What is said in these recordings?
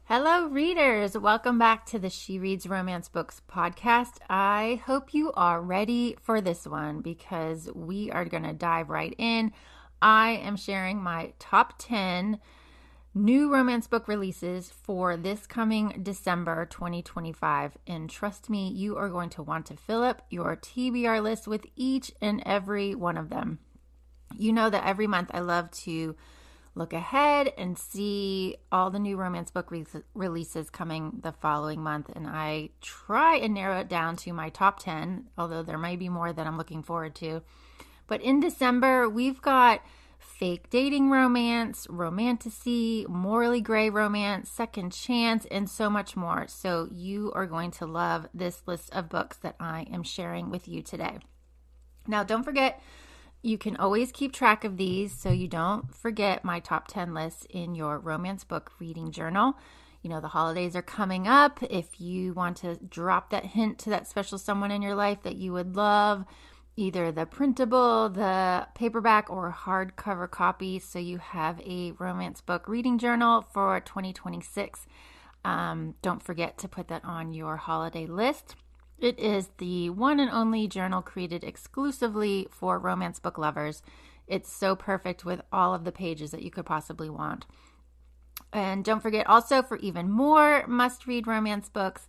Hello, readers. Welcome back to the She Reads Romance Books podcast. I hope you are ready for this one because we are going to dive right in. I am sharing my top 10 new romance book releases for this coming December 2025. And trust me, you are going to want to fill up your TBR list with each and every one of them. You know that every month I love to look ahead and see all the new romance book releases coming the following month. And I try and narrow it down to my top 10, although there may be more that I'm looking forward to. But in December, we've got fake dating romance, romantasy, morally gray romance, second chance, and so much more. So you are going to love this list of books that I am sharing with you today. Now, don't forget, you can always keep track of these so you don't forget my top 10 lists in your romance book reading journal. You know, the holidays are coming up. If you want to drop that hint to that special someone in your life that you would love, either the printable, the paperback, or hardcover copy, so you have a romance book reading journal for 2026. Don't forget to put that on your holiday list. It is the one and only journal created exclusively for romance book lovers. It's so perfect with all of the pages that you could possibly want. And don't forget also, for even more must-read romance books,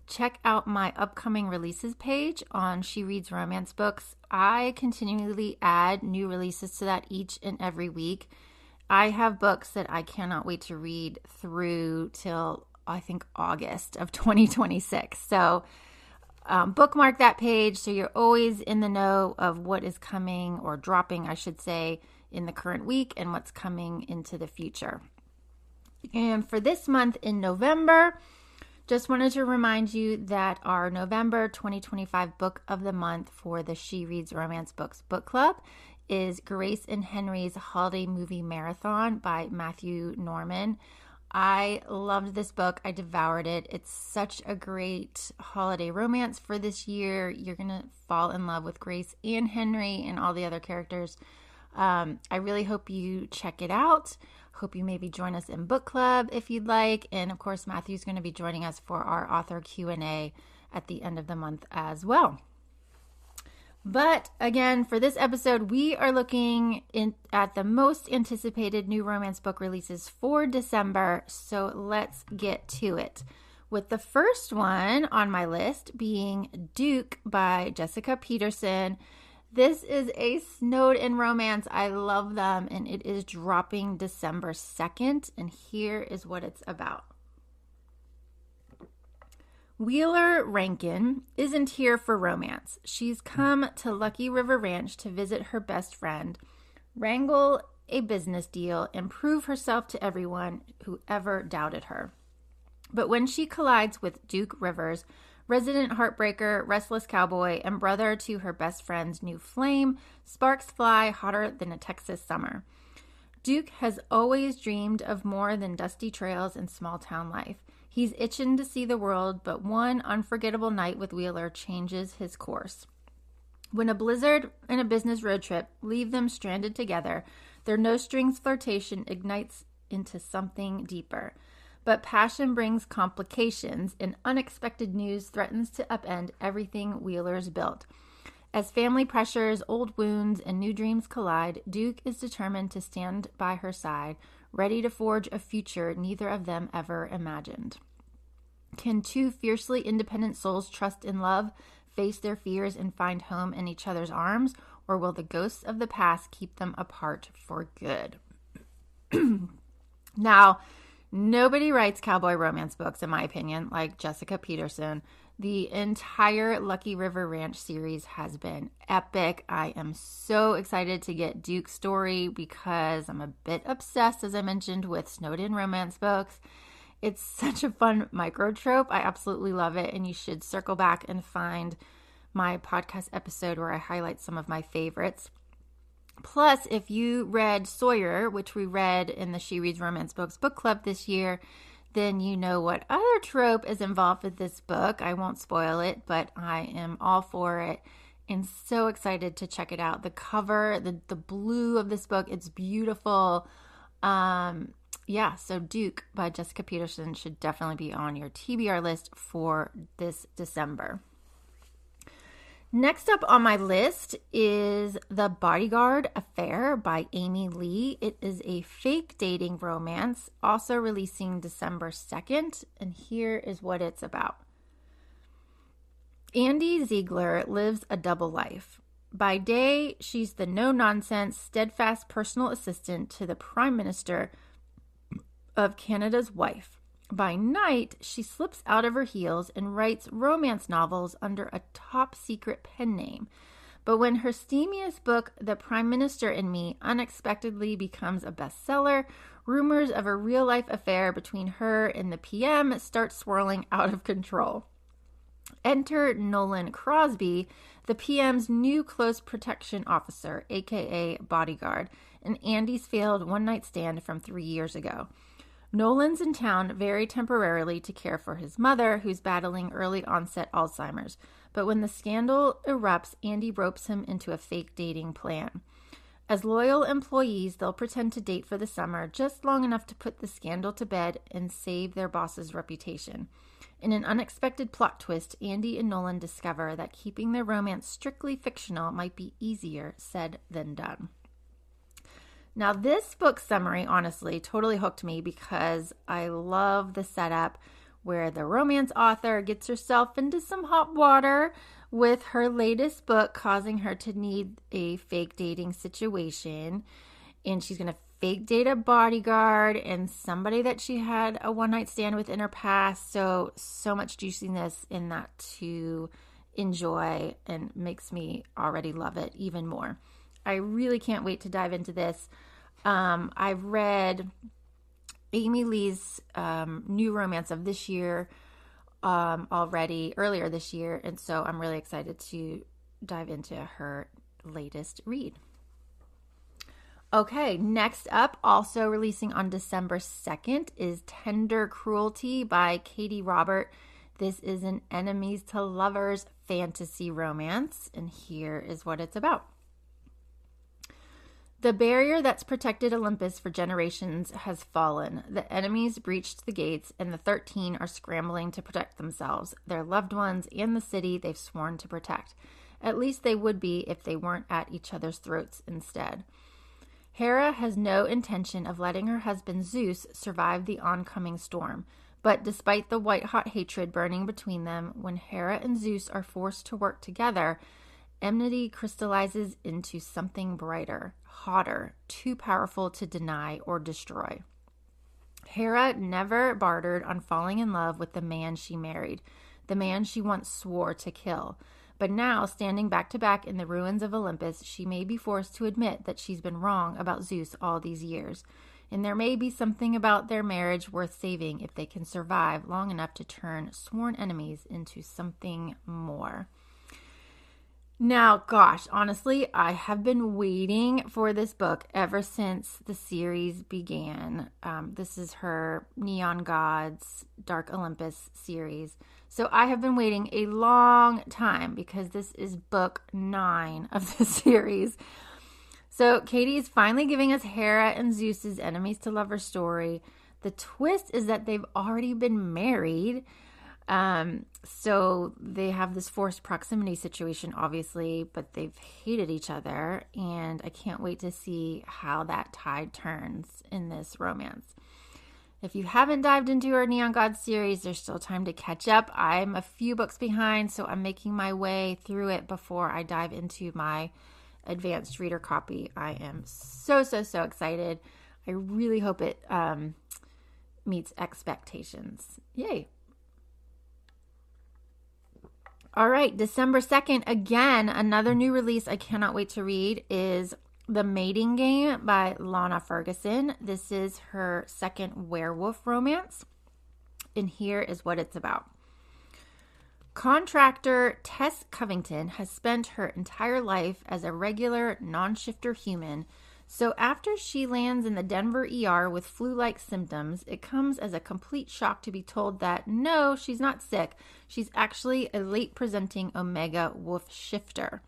check out my upcoming releases page on She Reads Romance Books. I continually add new releases to that each and every week. I have books that I cannot wait to read through till, I think, August of 2026. So bookmark that page so you're always in the know of what is coming, or dropping, I should say, in the current week and what's coming into the future. And for this month in November, just wanted to remind you that our November 2025 book of the month for the She Reads Romance Books book club is Grace and Henry's Holiday Movie Marathon by Matthew Norman. I loved this book. I devoured it. It's such a great holiday romance for this year. You're going to fall in love with Grace and Henry and all the other characters. I really hope you check it out. Hope you maybe join us in book club if you'd like. And of course, Matthew's going to be joining us for our author Q&A at the end of the month as well. But again, for this episode, we are looking at the most anticipated new romance book releases for December. So let's get to it. With the first one on my list being Duke by Jessica Peterson. This is a snowed-in romance. I love them, and it is dropping December 2nd. And here is what it's about. Wheeler Rankin isn't here for romance. She's come to Lucky River Ranch to visit her best friend, wrangle a business deal, and prove herself to everyone who ever doubted her. But when she collides with Duke Rivers, resident heartbreaker, restless cowboy, and brother to her best friend's new flame, sparks fly hotter than a Texas summer. Duke has always dreamed of more than dusty trails and small-town life. He's itching to see the world, but one unforgettable night with Wheeler changes his course. When a blizzard and a business road trip leave them stranded together, their no-strings flirtation ignites into something deeper. But passion brings complications, and unexpected news threatens to upend everything Wheeler's built. As family pressures, old wounds, and new dreams collide, Duke is determined to stand by her side, ready to forge a future neither of them ever imagined. Can two fiercely independent souls trust in love, face their fears, and find home in each other's arms, or will the ghosts of the past keep them apart for good? Now, nobody writes cowboy romance books, in my opinion, like Jessica Peterson. The entire Lucky River Ranch series has been epic. I am so excited to get Duke's story because I'm a bit obsessed, as I mentioned, with snowed-in romance books. It's such a fun microtrope. I absolutely love it, and you should circle back and find my podcast episode where I highlight some of my favorites. Plus, if you read Sawyer, which we read in the She Reads Romance Books book club this year, then you know what other trope is involved with this book. I won't spoil it, but I am all for it and so excited to check it out. The cover, the blue of this book, it's beautiful. Yeah, so Duke by Jessica Peterson should definitely be on your TBR list for this December. Next up on my list is The Bodyguard Affair by Amy Lee. It is a fake dating romance, also releasing December 2nd, and here is what it's about. Andy Ziegler lives a double life. By day, she's the no-nonsense, steadfast personal assistant to the Prime Minister of Canada's wife. By night, she slips out of her heels and writes romance novels under a top-secret pen name. But when her steamiest book, The Prime Minister and Me, unexpectedly becomes a bestseller, rumors of a real-life affair between her and the PM start swirling out of control. Enter Nolan Crosby, the PM's new close protection officer, aka bodyguard, and Andy's failed one-night stand from 3 years ago. Nolan's in town very temporarily to care for his mother, who's battling early onset Alzheimer's. But when the scandal erupts, Andy ropes him into a fake dating plan. As loyal employees, they'll pretend to date for the summer, just long enough to put the scandal to bed and save their boss's reputation. In an unexpected plot twist, Andy and Nolan discover that keeping their romance strictly fictional might be easier said than done. Now, this book summary, honestly, totally hooked me because I love the setup where the romance author gets herself into some hot water with her latest book causing her to need a fake dating situation. And she's going to fake date a bodyguard and somebody that she had a one-night stand with in her past. So much juiciness in that to enjoy and makes me already love it even more. I really can't wait to dive into this. I've read Amy Lee's new romance of this year earlier this year, and so I'm really excited to dive into her latest read. Okay, next up, also releasing on December 2nd, is Tender Cruelty by Katie Robert. This is an enemies to lovers fantasy romance, and here is what it's about. The barrier that's protected Olympus for generations has fallen. The enemies breached the gates, and the 13 are scrambling to protect themselves, their loved ones, and the city they've sworn to protect. At least they would be if they weren't at each other's throats instead. Hera has no intention of letting her husband Zeus survive the oncoming storm, but despite the white-hot hatred burning between them, when Hera and Zeus are forced to work together, enmity crystallizes into something brighter, hotter, too powerful to deny or destroy. Hera never bartered on falling in love with the man she married, the man she once swore to kill. But now, standing back to back in the ruins of Olympus, she may be forced to admit that she's been wrong about Zeus all these years. And there may be something about their marriage worth saving if they can survive long enough to turn sworn enemies into something more. Now, gosh, honestly, I have been waiting for this book ever since the series began. This is her Neon Gods, Dark Olympus series. So I have been waiting a long time because this is book 9 of the series. So Katie is finally giving us Hera and Zeus's enemies to lovers story. The twist is that they've already been married. So they have this forced proximity situation, obviously, but they've hated each other, and I can't wait to see how that tide turns in this romance. If you haven't dived into her Neon Gods series, there's still time to catch up. I'm a few books behind, so I'm making my way through it before I dive into my advanced reader copy. I am so excited. I really hope it meets expectations. Yay. All right, December 2nd, again, another new release I cannot wait to read is The Mating Game by Lana Ferguson. This is her second werewolf romance, and here is what it's about. Contractor Tess Covington has spent her entire life as a regular non-shifter human, so after she lands in the Denver ER with flu-like symptoms, it comes as a complete shock to be told that no, she's not sick. She's actually a late-presenting Omega wolf shifter.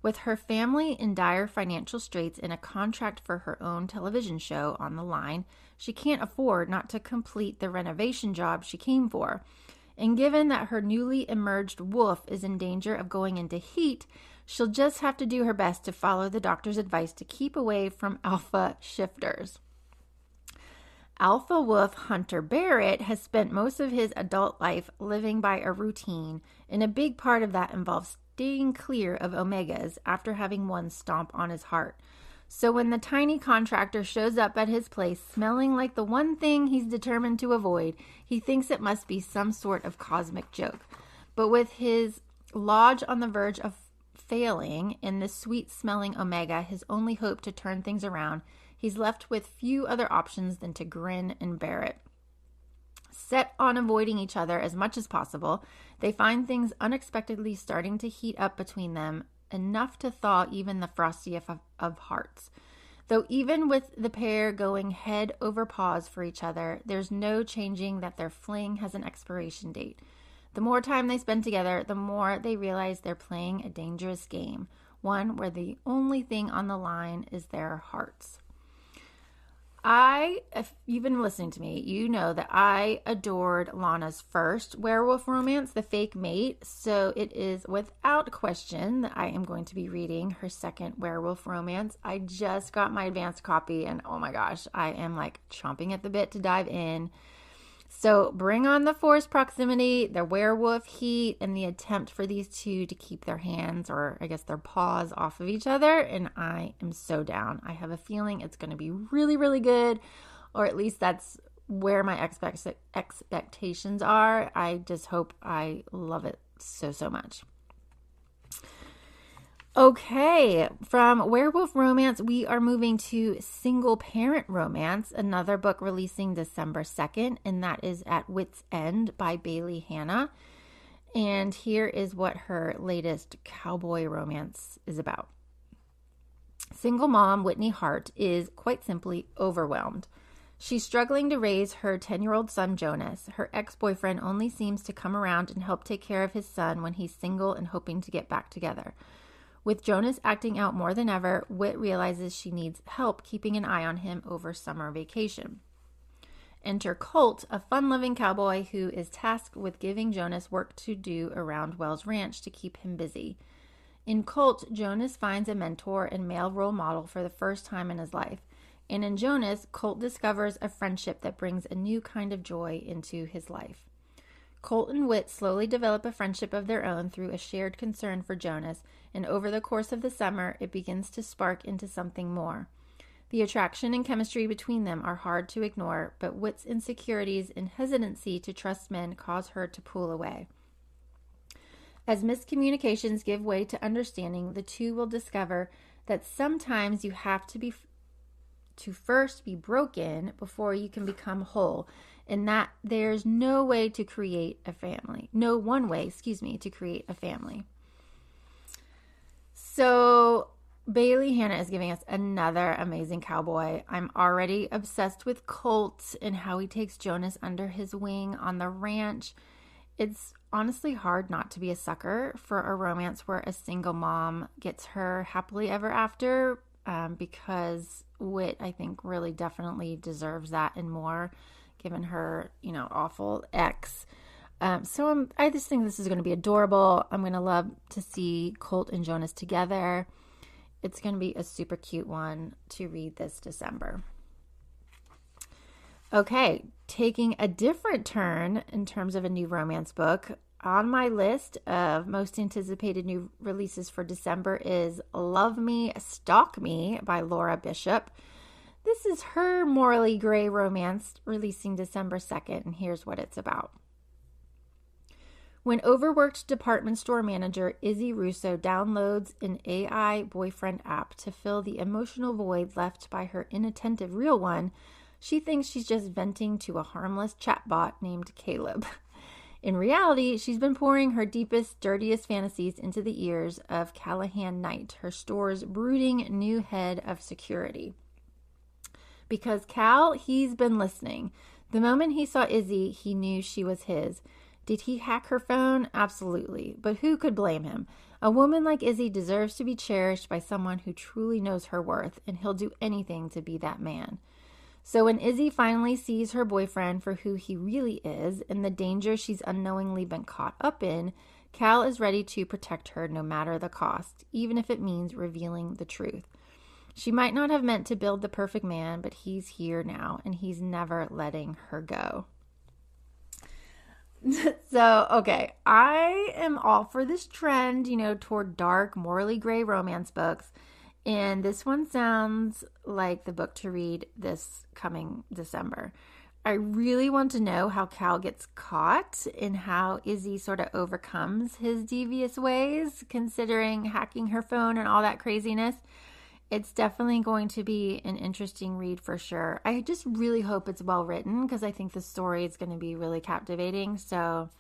With her family in dire financial straits and a contract for her own television show on the line, she can't afford not to complete the renovation job she came for. And given that her newly emerged wolf is in danger of going into heat, she'll just have to do her best to follow the doctor's advice to keep away from alpha shifters. Alpha wolf Hunter Barrett has spent most of his adult life living by a routine, and a big part of that involves staying clear of omegas after having one stomp on his heart. So when the tiny contractor shows up at his place smelling like the one thing he's determined to avoid, he thinks it must be some sort of cosmic joke. But with his lodge on the verge of failing and the sweet-smelling omega his only hope to turn things around, he's left with few other options than to grin and bear it. Set on avoiding each other as much as possible, they find things unexpectedly starting to heat up between them, enough to thaw even the frostiest of hearts. Though even with the pair going head over paws for each other, there's no changing that their fling has an expiration date. The more time they spend together, the more they realize they're playing a dangerous game, one where the only thing on the line is their hearts. If you've been listening to me, you know that I adored Lana's first werewolf romance, The Fake Mate, so it is without question that I am going to be reading her second werewolf romance. I just got my advanced copy, and oh my gosh, I am like chomping at the bit to dive in. So bring on the forced proximity, the werewolf heat, and the attempt for these two to keep their hands, or I guess their paws, off of each other, and I am so down. I have a feeling it's going to be really, really good, or at least that's where my expectations are. I just hope I love it so, so much. Okay, from werewolf romance, we are moving to single parent romance, another book releasing December 2nd, and that is At Wit's End by Bailey Hanna. And here is what her latest cowboy romance is about. Single mom Whitney Hart is quite simply overwhelmed. She's struggling to raise her 10-year-old son Jonas. Her ex-boyfriend only seems to come around and help take care of his son when he's single and hoping to get back together. With Jonas acting out more than ever, Whit realizes she needs help keeping an eye on him over summer vacation. Enter Colt, a fun-loving cowboy who is tasked with giving Jonas work to do around Wells Ranch to keep him busy. In Colt, Jonas finds a mentor and male role model for the first time in his life. And in Jonas, Colt discovers a friendship that brings a new kind of joy into his life. Colt and Whit slowly develop a friendship of their own through a shared concern for Jonas, and over the course of the summer, it begins to spark into something more. The attraction and chemistry between them are hard to ignore, but Whit's insecurities and hesitancy to trust men cause her to pull away. As miscommunications give way to understanding, the two will discover that sometimes you have to first be broken before you can become whole, and that there's no one way to create a family. So Bailey Hanna is giving us another amazing cowboy. I'm already obsessed with Colt and how he takes Jonas under his wing on the ranch. It's honestly hard not to be a sucker for a romance where a single mom gets her happily ever after, because Whit, I think, really definitely deserves that and more, given her, awful ex. So I just think this is going to be adorable. I'm going to love to see Colt and Jonas together. It's going to be a super cute one to read this December. Okay, taking a different turn in terms of a new romance book. On my list of most anticipated new releases for December is Love Me, Stalk Me by Laura Bishop. This is her morally gray romance releasing December 2nd, and here's what it's about. When overworked department store manager Izzy Russo downloads an AI boyfriend app to fill the emotional void left by her inattentive real one, she thinks she's just venting to a harmless chatbot named Caleb. In reality, she's been pouring her deepest, dirtiest fantasies into the ears of Callahan Knight, her store's brooding new head of security. Because Cal, he's been listening. The moment he saw Izzy, he knew she was his. Did he hack her phone? Absolutely. But who could blame him? A woman like Izzy deserves to be cherished by someone who truly knows her worth, and he'll do anything to be that man. So when Izzy finally sees her boyfriend for who he really is and the danger she's unknowingly been caught up in, Cal is ready to protect her no matter the cost, even if it means revealing the truth. She might not have meant to build the perfect man, but he's here now, and he's never letting her go. So, okay, I am all for this trend, toward dark, morally gray romance books. And this one sounds like the book to read this coming December. I really want to know how Cal gets caught and how Izzy sort of overcomes his devious ways, considering hacking her phone and all that craziness. It's definitely going to be an interesting read for sure. I just really hope it's well written because I think the story is going to be really captivating. So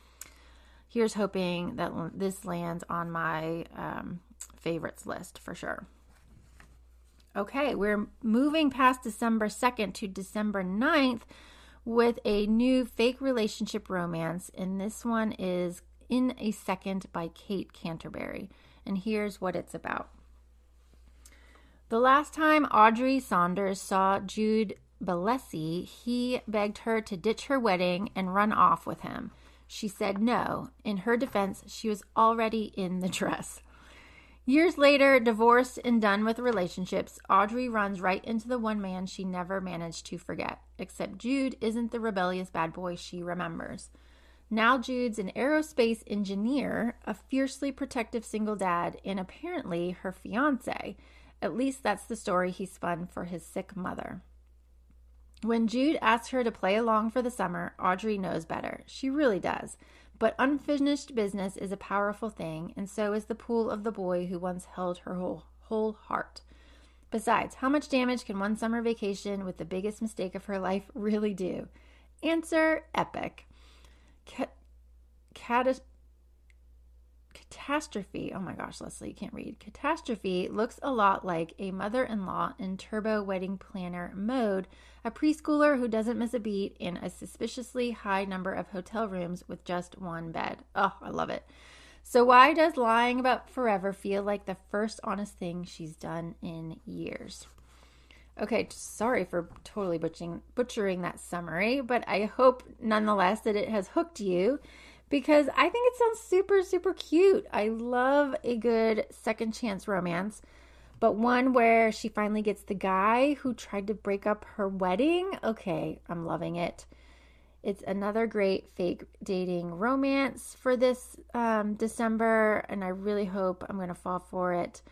here's hoping that this lands on my favorites list for sure. Okay, we're moving past December 2nd to December 9th with a new fake relationship romance, and this one is In a Second by Kate Canterbury. And here's what it's about. The last time Audrey Saunders saw Jude Bellesi, he begged her to ditch her wedding and run off with him. She said no. In her defense, she was already in the dress. Years later, divorced and done with relationships, Audrey runs right into the one man she never managed to forget. Except Jude isn't the rebellious bad boy she remembers. Now Jude's an aerospace engineer, a fiercely protective single dad, and apparently her fiancé. At least that's the story he spun for his sick mother. When Jude asks her to play along for the summer, Audrey knows better. She really does. But unfinished business is a powerful thing, and so is the pool of the boy who once held her whole heart. Besides, how much damage can one summer vacation with the biggest mistake of her life really do? Answer, epic. Catastrophe. Oh my gosh, Leslie, you can't read. Catastrophe looks a lot like a mother-in-law in turbo wedding planner mode, a preschooler who doesn't miss a beat, and a suspiciously high number of hotel rooms with just one bed. Oh, I love it. So why does lying about forever feel like the first honest thing she's done in years? Okay, sorry for totally butchering that summary, but I hope nonetheless that it has hooked you, because I think it sounds super, super cute. I love a good second chance romance, but one where she finally gets the guy who tried to break up her wedding. Okay, I'm loving it. It's another great fake dating romance for this December, and I really hope I'm going to fall for it.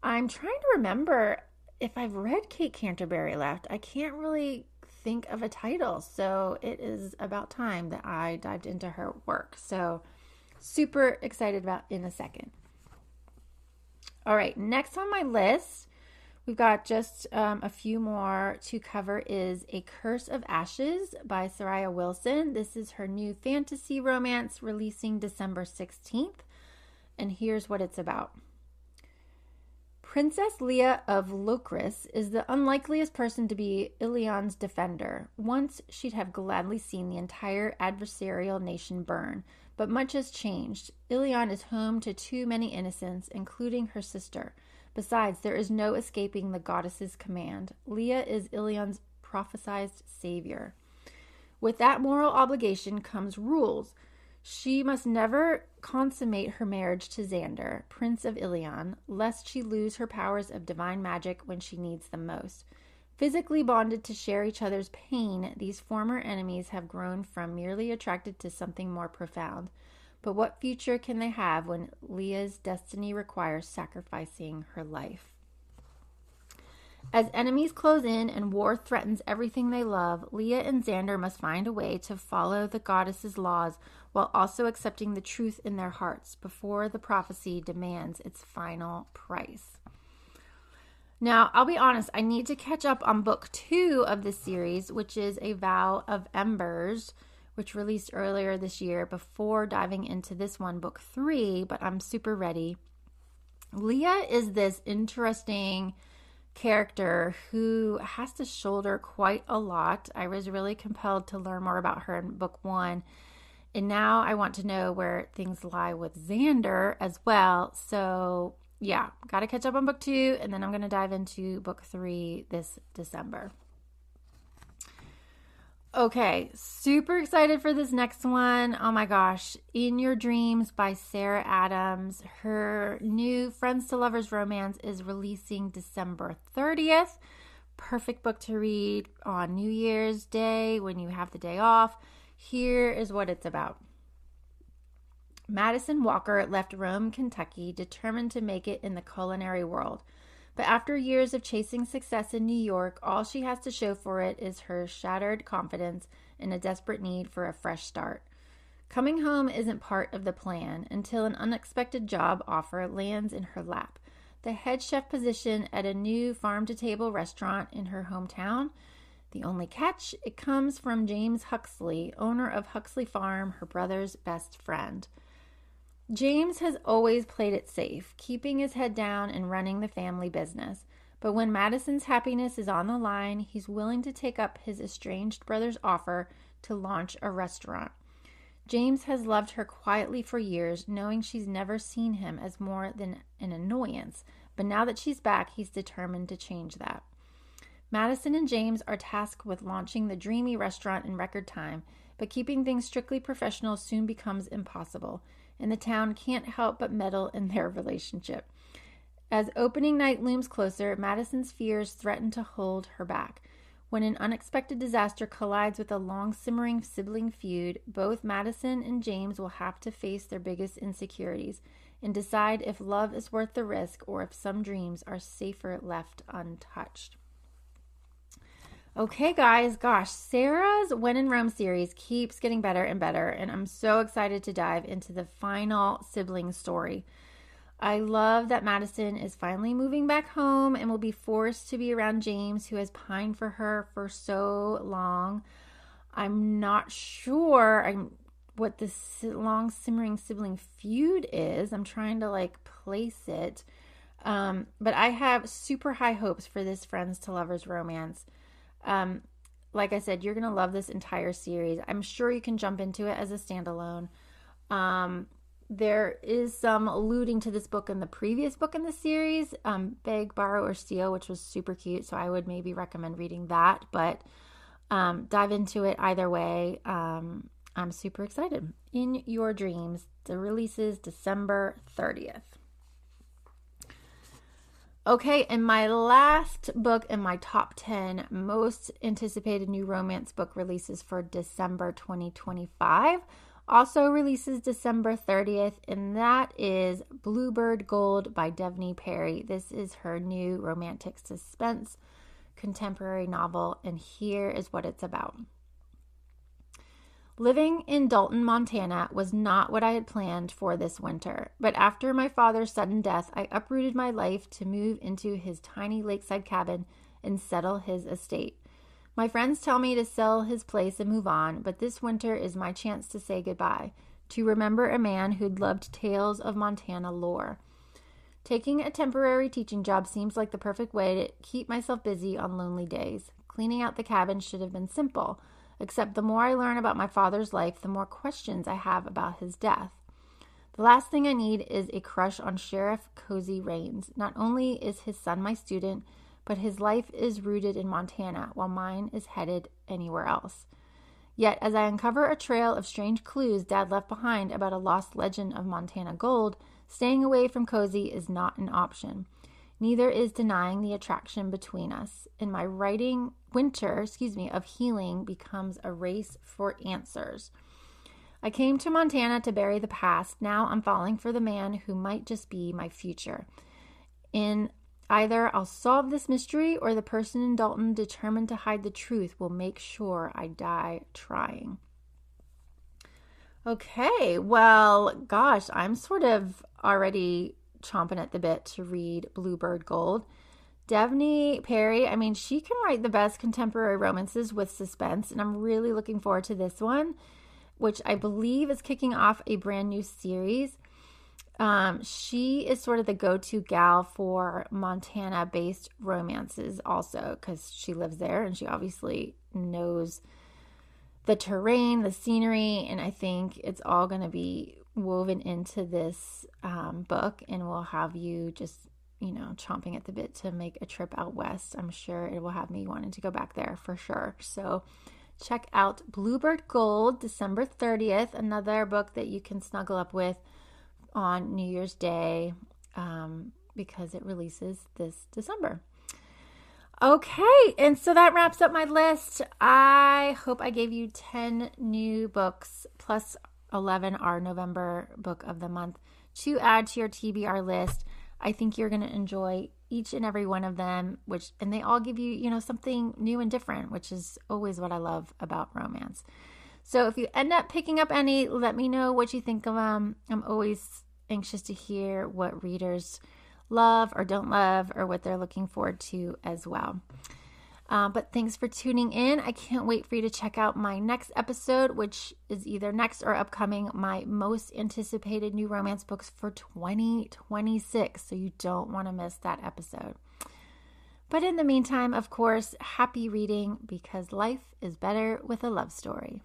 I'm trying to remember if I've read Kate Canterbury left. I can't really think of a title, so it is about time that I dived into her work. So super excited about In a Second. All right, next on my list, we've got just a few more to cover, is A Curse of Ashes by Soraya Wilson. This is her new fantasy romance releasing December 16th, and here's what it's about. Princess Leah of Locris is the unlikeliest person to be Ilion's defender. Once she'd have gladly seen the entire adversarial nation burn, but much has changed. Ilion is home to too many innocents, including her sister. Besides, there is no escaping the goddess's command. Leah is Ilion's prophesied savior. With that moral obligation comes rules. She must never consummate her marriage to Xander, Prince of Ilion, lest she lose her powers of divine magic when she needs them most. Physically bonded to share each other's pain, these former enemies have grown from merely attracted to something more profound. But what future can they have when Leah's destiny requires sacrificing her life? As enemies close in and war threatens everything they love, Leah and Xander must find a way to follow the goddess's laws while also accepting the truth in their hearts before the prophecy demands its final price. Now, I'll be honest, I need to catch up on book 2 of this series, which is A Vow of Embers, which released earlier this year, before diving into this one, book 3, but I'm super ready. Leah is this interesting character who has to shoulder quite a lot. I was really compelled to learn more about her in book 1, and now I want to know where things lie with Xander as well. So yeah, got to catch up on book 2, and then I'm going to dive into book 3 this December. Okay, super excited for this next one. Oh my gosh. In Your Dreams by Sarah Adams. Her new Friends to Lovers romance is releasing December 30th. Perfect book to read on New Year's Day when you have the day off. Here is what it's about. Madison Walker left Rome, Kentucky, determined to make it in the culinary world. But after years of chasing success in New York, all she has to show for it is her shattered confidence and a desperate need for a fresh start. Coming home isn't part of the plan until an unexpected job offer lands in her lap. The head chef position at a new farm-to-table restaurant in her hometown. The only catch, it comes from James Huxley, owner of Huxley Farm, her brother's best friend. James has always played it safe, keeping his head down and running the family business. But when Madison's happiness is on the line, he's willing to take up his estranged brother's offer to launch a restaurant. James has loved her quietly for years, knowing she's never seen him as more than an annoyance. But now that she's back, he's determined to change that. Madison and James are tasked with launching the dreamy restaurant in record time, but keeping things strictly professional soon becomes impossible, and the town can't help but meddle in their relationship. As opening night looms closer, Madison's fears threaten to hold her back. When an unexpected disaster collides with a long-simmering sibling feud, both Madison and James will have to face their biggest insecurities and decide if love is worth the risk or if some dreams are safer left untouched. Okay, guys, gosh, Sarah's When in Rome series keeps getting better and better, and I'm so excited to dive into the final sibling story. I love that Madison is finally moving back home and will be forced to be around James, who has pined for her for so long. I'm not sure what this long simmering sibling feud is. I'm trying to place it. But I have super high hopes for this Friends to Lovers romance. Like I said, you're going to love this entire series. I'm sure you can jump into it as a standalone. There is some alluding to this book in the previous book in the series, Beg, Borrow, or Steal, which was super cute. So I would maybe recommend reading that, but dive into it either way. I'm super excited. In Your Dreams, the release is December 30th. Okay, and my last book in my top 10 most anticipated new romance book releases for December 2025 also releases December 30th, and that is Bluebird Gold by Devney Perry. This is her new romantic suspense contemporary novel, and here is what it's about. Living in Dalton, Montana was not what I had planned for this winter, but after my father's sudden death, I uprooted my life to move into his tiny lakeside cabin and settle his estate. My friends tell me to sell his place and move on, but this winter is my chance to say goodbye, to remember a man who'd loved tales of Montana lore. Taking a temporary teaching job seems like the perfect way to keep myself busy on lonely days. Cleaning out the cabin should have been simple, except the more I learn about my father's life, the more questions I have about his death. The last thing I need is a crush on Sheriff Cozy Rains. Not only is his son my student, but his life is rooted in Montana, while mine is headed anywhere else. Yet, as I uncover a trail of strange clues Dad left behind about a lost legend of Montana gold, staying away from Cozy is not an option. Neither is denying the attraction between us. And my winter of healing becomes a race for answers. I came to Montana to bury the past. Now I'm falling for the man who might just be my future. In either I'll solve this mystery, or the person in Dalton determined to hide the truth will make sure I die trying. Okay, well, gosh, I'm sort of already chomping at the bit to read Bluebird Gold. Devney Perry, she can write the best contemporary romances with suspense, and I'm really looking forward to this one, which I believe is kicking off a brand new series. She is sort of the go-to gal for Montana-based romances also, because she lives there and she obviously knows the terrain, the scenery, and I think it's all going to be woven into this book, and will have you just, chomping at the bit to make a trip out west. I'm sure it will have me wanting to go back there for sure. So check out Bluebird Gold, December 30th, another book that you can snuggle up with on New Year's Day because it releases this December. Okay, and so that wraps up my list. I hope I gave you 10 new books, plus 11 our November book of the month, to add to your TBR list. I think you're going to enjoy each and every one of them, and they all give you, something new and different, which is always what I love about romance. So if you end up picking up any, let me know what you think of them. I'm always anxious to hear what readers love or don't love, or what they're looking forward to as well. But thanks for tuning in. I can't wait for you to check out my next episode, which is either next or upcoming, my most anticipated new romance books for 2026. So you don't want to miss that episode. But in the meantime, of course, happy reading, because life is better with a love story.